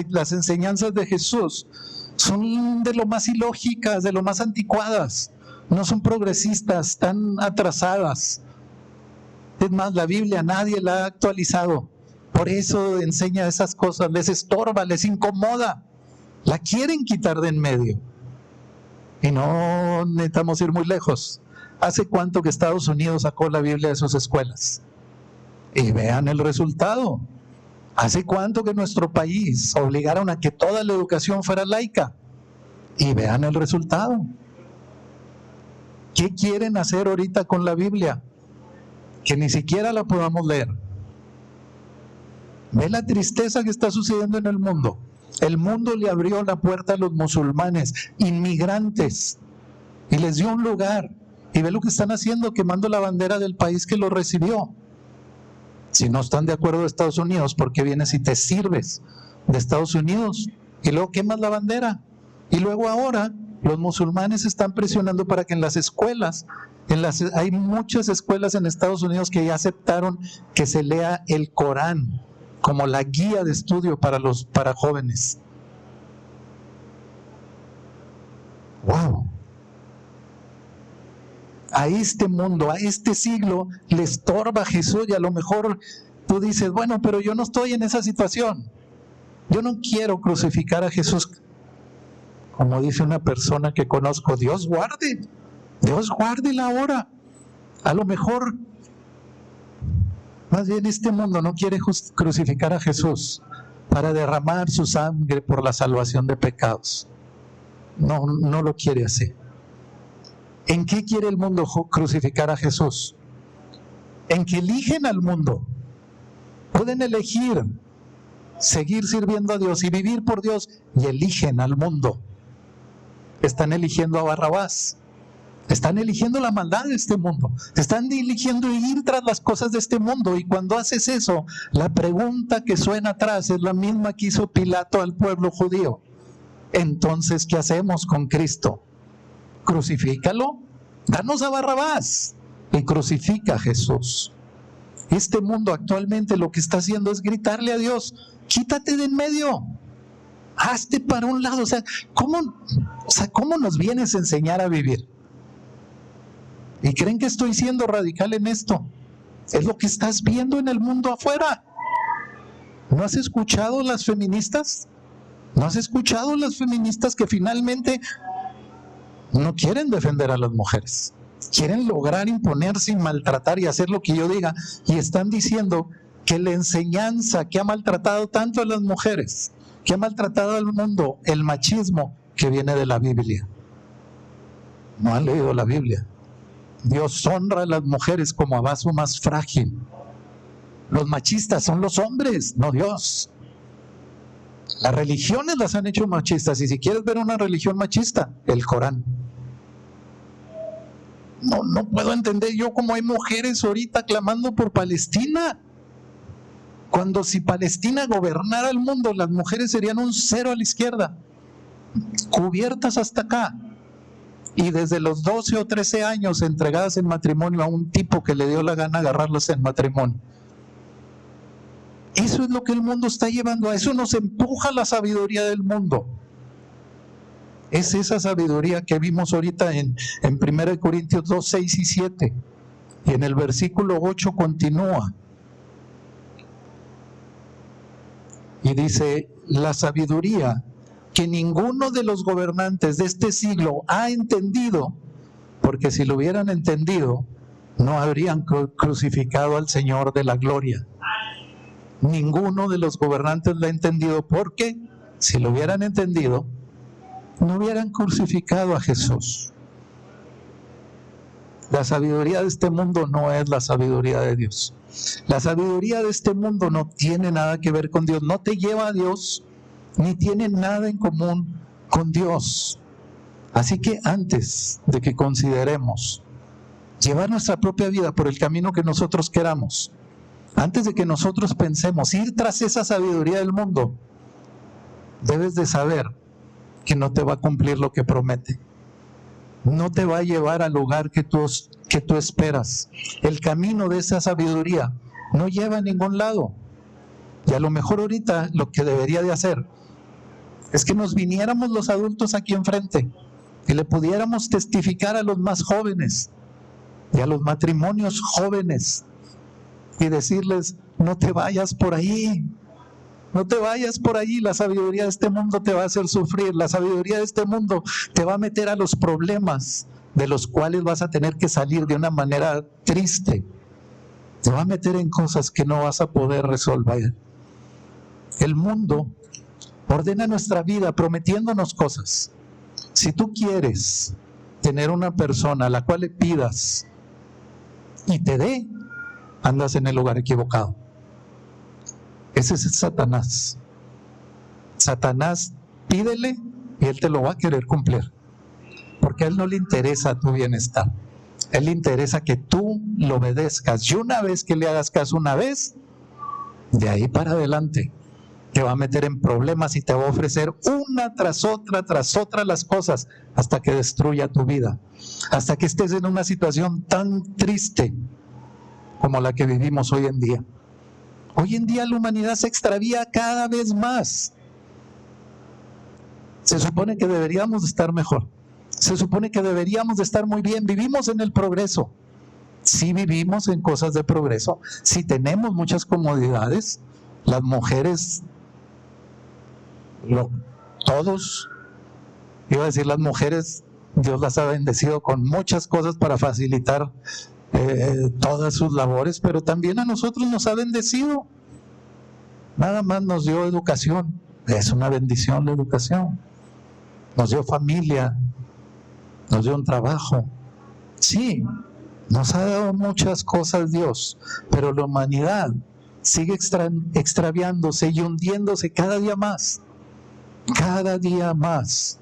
[SPEAKER 1] las enseñanzas de Jesús son de lo más ilógicas, de lo más anticuadas, no son progresistas, están atrasadas. Es más, la Biblia nadie la ha actualizado, por eso enseña esas cosas, les estorba, les incomoda, la quieren quitar de en medio. Y no necesitamos ir muy lejos. ¿Hace cuánto que Estados Unidos sacó la Biblia de sus escuelas? Y vean el resultado. ¿Hace cuánto que nuestro país obligaron a que toda la educación fuera laica? Y vean el resultado. ¿Qué quieren hacer ahorita con la Biblia? Que ni siquiera la podamos leer. Ve la tristeza que está sucediendo en el mundo. El mundo le abrió la puerta a los musulmanes, inmigrantes, y les dio un lugar. Y ve lo que están haciendo, quemando la bandera del país que lo recibió. Si no están de acuerdo de Estados Unidos, ¿por qué vienes y te sirves de Estados Unidos? Y luego quemas la bandera. Y luego ahora los musulmanes están presionando para que en las escuelas, hay muchas escuelas en Estados Unidos que ya aceptaron que se lea el Corán como la guía de estudio para jóvenes. ¡Wow! A este mundo, a este siglo le estorba Jesús, y a lo mejor tú dices, bueno, pero yo no estoy en esa situación. Yo no quiero crucificar a Jesús. Como dice una persona que conozco, Dios guarde la hora. A lo mejor, más bien este mundo no quiere crucificar a Jesús para derramar su sangre por la salvación de pecados. No lo quiere así. ¿En qué quiere el mundo crucificar a Jesús? En que eligen al mundo. Pueden elegir seguir sirviendo a Dios y vivir por Dios, y eligen al mundo. Están eligiendo a Barrabás. Están eligiendo la maldad de este mundo. Están eligiendo ir tras las cosas de este mundo. Y cuando haces eso, la pregunta que suena atrás es la misma que hizo Pilato al pueblo judío. Entonces, ¿qué hacemos con Cristo? Crucifícalo, danos a Barrabás y crucifica a Jesús. Este mundo actualmente lo que está haciendo es gritarle a Dios, quítate de en medio, hazte para un lado. ¿Cómo nos vienes a enseñar a vivir? ¿Y creen que estoy siendo radical en esto? Es lo que estás viendo en el mundo afuera. ¿No has escuchado las feministas? ¿No has escuchado las feministas que finalmente no quieren defender a las mujeres? Quieren lograr imponerse y maltratar y hacer lo que yo diga. Y están diciendo que la enseñanza que ha maltratado tanto a las mujeres, que ha maltratado al mundo, el machismo, que viene de la Biblia. No han leído la Biblia. Dios honra a las mujeres como a vaso más frágil. Los machistas son los hombres, no Dios. Las religiones las han hecho machistas, y si quieres ver una religión machista, el Corán. No puedo entender yo cómo hay mujeres ahorita clamando por Palestina, cuando si Palestina gobernara el mundo, las mujeres serían un cero a la izquierda, cubiertas hasta acá, y desde los 12 o 13 años entregadas en matrimonio a un tipo que le dio la gana agarrarlas en matrimonio. Eso es lo que el mundo está llevando, a eso nos empuja la sabiduría del mundo. Es esa sabiduría que vimos ahorita en 1 Corintios 2, 6 y 7. Y en el versículo 8 continúa. Y dice, la sabiduría que ninguno de los gobernantes de este siglo ha entendido, porque si lo hubieran entendido, no habrían crucificado al Señor de la gloria. Ninguno de los gobernantes la ha entendido, porque si lo hubieran entendido, no hubieran crucificado a Jesús. La sabiduría de este mundo no es la sabiduría de Dios. La sabiduría de este mundo no tiene nada que ver con Dios, no te lleva a Dios, ni tiene nada en común con Dios. Así que antes de que consideremos llevar nuestra propia vida por el camino que nosotros queramos, antes de que nosotros pensemos ir tras esa sabiduría del mundo, debes de saber que no te va a cumplir lo que promete. No te va a llevar al lugar que tú esperas. El camino de esa sabiduría no lleva a ningún lado. Y a lo mejor ahorita lo que debería de hacer es que nos viniéramos los adultos aquí enfrente y le pudiéramos testificar a los más jóvenes y a los matrimonios jóvenes y decirles: no te vayas por ahí, no te vayas por ahí, la sabiduría de este mundo te va a hacer sufrir, la sabiduría de este mundo te va a meter a los problemas de los cuales vas a tener que salir de una manera triste, te va a meter en cosas que no vas a poder resolver. El mundo ordena nuestra vida prometiéndonos cosas. Si tú quieres tener una persona a la cual le pidas y te dé, andas en el lugar equivocado. Ese es Satanás. Satanás, pídele y él te lo va a querer cumplir, porque a él no le interesa tu bienestar. A él le interesa que tú lo obedezcas, y una vez que le hagas caso una vez, de ahí para adelante te va a meter en problemas y te va a ofrecer una tras otra las cosas, hasta que destruya tu vida, hasta que estés en una situación tan triste como la que vivimos hoy en día. Hoy en día la humanidad se extravía cada vez más. Se supone que deberíamos estar mejor, se supone que deberíamos de estar muy bien. Vivimos en el progreso, sí vivimos en cosas de progreso, sí tenemos muchas comodidades. Las mujeres, todos, iba a decir las mujeres, Dios las ha bendecido con muchas cosas para facilitar todas sus labores, pero también a nosotros nos ha bendecido. Nada más nos dio educación, es una bendición la educación. Nos dio familia, nos dio un trabajo. Sí, nos ha dado muchas cosas Dios, pero la humanidad sigue extraviándose y hundiéndose cada día más. Cada día más.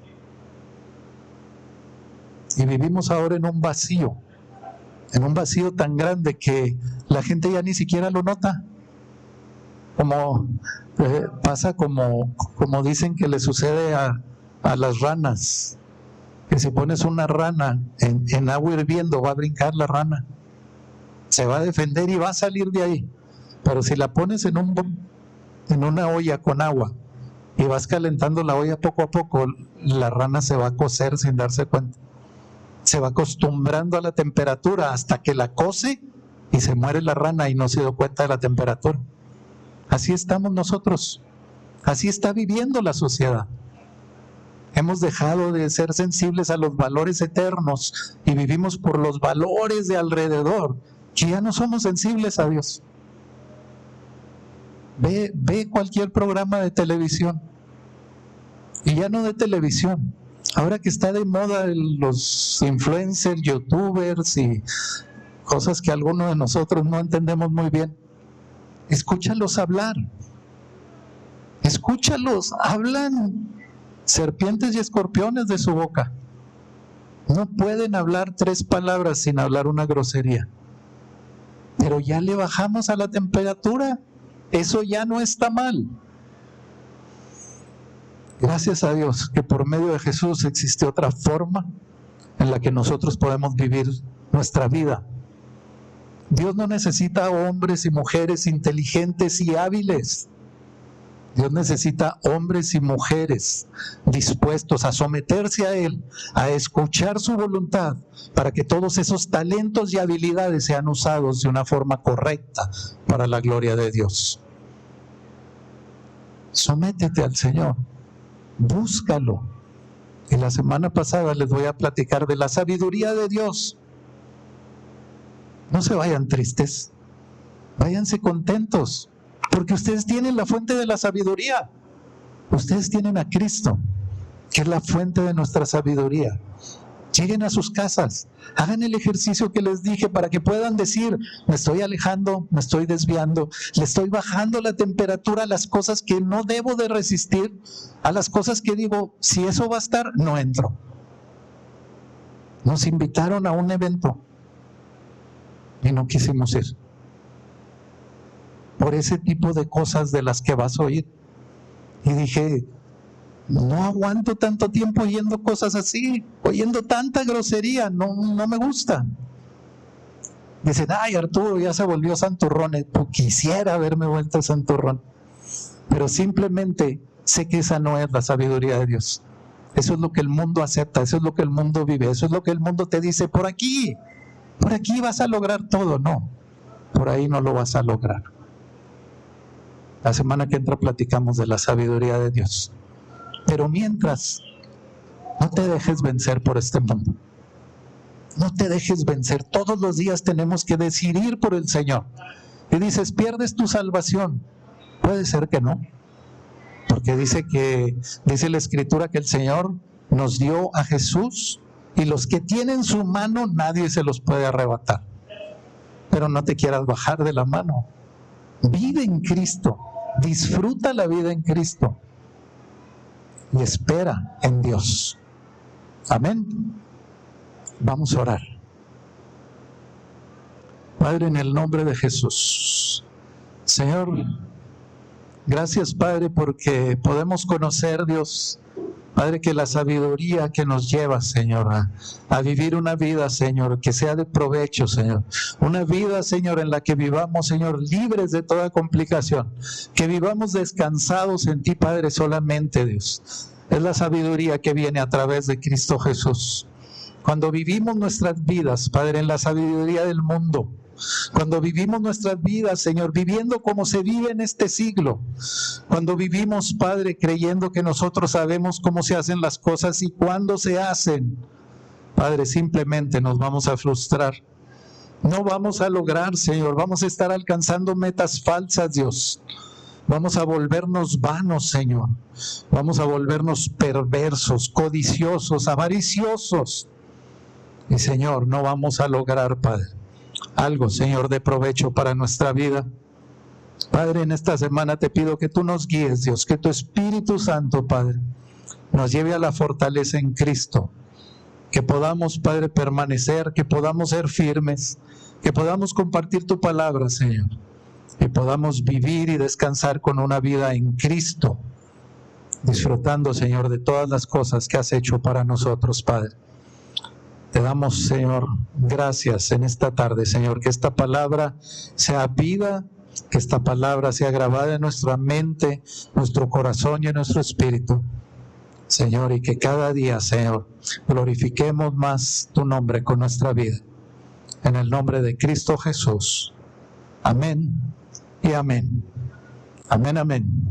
[SPEAKER 1] Y vivimos ahora en un vacío tan grande que la gente ya ni siquiera lo nota. Pasa como dicen que le sucede a las ranas, que si pones una rana en agua hirviendo, va a brincar la rana, se va a defender y va a salir de ahí. Pero si la pones en una olla con agua y vas calentando la olla poco a poco, la rana se va a cocer sin darse cuenta. Se va acostumbrando a la temperatura hasta que la cose y se muere la rana y no se dio cuenta de la temperatura. Así estamos nosotros, así está viviendo la sociedad. Hemos dejado de ser sensibles a los valores eternos y vivimos por los valores de alrededor, que ya no somos sensibles a Dios. Ve cualquier programa de televisión, y ya no de televisión, ahora que está de moda los influencers, youtubers y cosas que algunos de nosotros no entendemos muy bien. Escúchalos hablar, escúchalos, hablan serpientes y escorpiones de su boca. No pueden hablar 3 palabras sin hablar una grosería. Pero ya le bajamos a la temperatura, eso ya no está mal. Gracias a Dios que por medio de Jesús existe otra forma en la que nosotros podemos vivir nuestra vida. Dios no necesita hombres y mujeres inteligentes y hábiles. Dios necesita hombres y mujeres dispuestos a someterse a Él, a escuchar su voluntad, para que todos esos talentos y habilidades sean usados de una forma correcta para la gloria de Dios. Sométete al Señor, búscalo. Y la semana pasada les voy a platicar de la sabiduría de Dios. No se vayan tristes, váyanse contentos, porque ustedes tienen la fuente de la sabiduría. Ustedes tienen a Cristo, que es la fuente de nuestra sabiduría. Lleguen a sus casas, hagan el ejercicio que les dije para que puedan decir: me estoy alejando, me estoy desviando, le estoy bajando la temperatura a las cosas que no debo de resistir, a las cosas que digo, si eso va a estar, no entro. Nos invitaron a un evento y no quisimos ir, por ese tipo de cosas de las que vas a oír. Y dije, no aguanto tanto tiempo oyendo cosas así, oyendo tanta grosería, no me gusta. Dicen, ay, Arturo ya se volvió santurrón. Pues quisiera haberme vuelto santurrón, pero simplemente sé que esa no es la sabiduría de Dios. Eso es lo que el mundo acepta, eso es lo que el mundo vive, eso es lo que el mundo te dice, por aquí vas a lograr todo. No, por ahí no lo vas a lograr. La semana que entra platicamos de la sabiduría de Dios. Pero mientras, no te dejes vencer por este mundo. No te dejes vencer. Todos los días tenemos que decidir por el Señor. Y dices, ¿pierdes tu salvación? Puede ser que no. Porque dice la Escritura que el Señor nos dio a Jesús y los que tienen su mano nadie se los puede arrebatar. Pero no te quieras bajar de la mano. Vive en Cristo, disfruta la vida en Cristo y espera en Dios. Amén. Vamos a orar. Padre, en el nombre de Jesús, Señor, gracias, Padre, porque podemos conocer, Dios, Padre, que la sabiduría que nos lleva, Señor, a vivir una vida, Señor, que sea de provecho, Señor. Una vida, Señor, en la que vivamos, Señor, libres de toda complicación. Que vivamos descansados en Ti, Padre, solamente, Dios. Es la sabiduría que viene a través de Cristo Jesús. Cuando vivimos nuestras vidas, Padre, en la sabiduría del mundo, cuando vivimos nuestras vidas, Señor, viviendo como se vive en este siglo, cuando vivimos, Padre, creyendo que nosotros sabemos cómo se hacen las cosas y cuándo se hacen, Padre, simplemente nos vamos a frustrar. No vamos a lograr, Señor, vamos a estar alcanzando metas falsas, Dios. Vamos a volvernos vanos, Señor. Vamos a volvernos perversos, codiciosos, avariciosos. Y, Señor, no vamos a lograr, Padre, algo, Señor, de provecho para nuestra vida. Padre, en esta semana te pido que tú nos guíes, Dios, que tu Espíritu Santo, Padre, nos lleve a la fortaleza en Cristo, que podamos, Padre, permanecer, que podamos ser firmes, que podamos compartir tu palabra, Señor, que podamos vivir y descansar con una vida en Cristo, disfrutando, Señor, de todas las cosas que has hecho para nosotros, Padre. Te damos, Señor, gracias en esta tarde, Señor, que esta palabra sea vida, que esta palabra sea grabada en nuestra mente, nuestro corazón y en nuestro espíritu, Señor, y que cada día, Señor, glorifiquemos más tu nombre con nuestra vida. En el nombre de Cristo Jesús. Amén y amén. Amén, amén.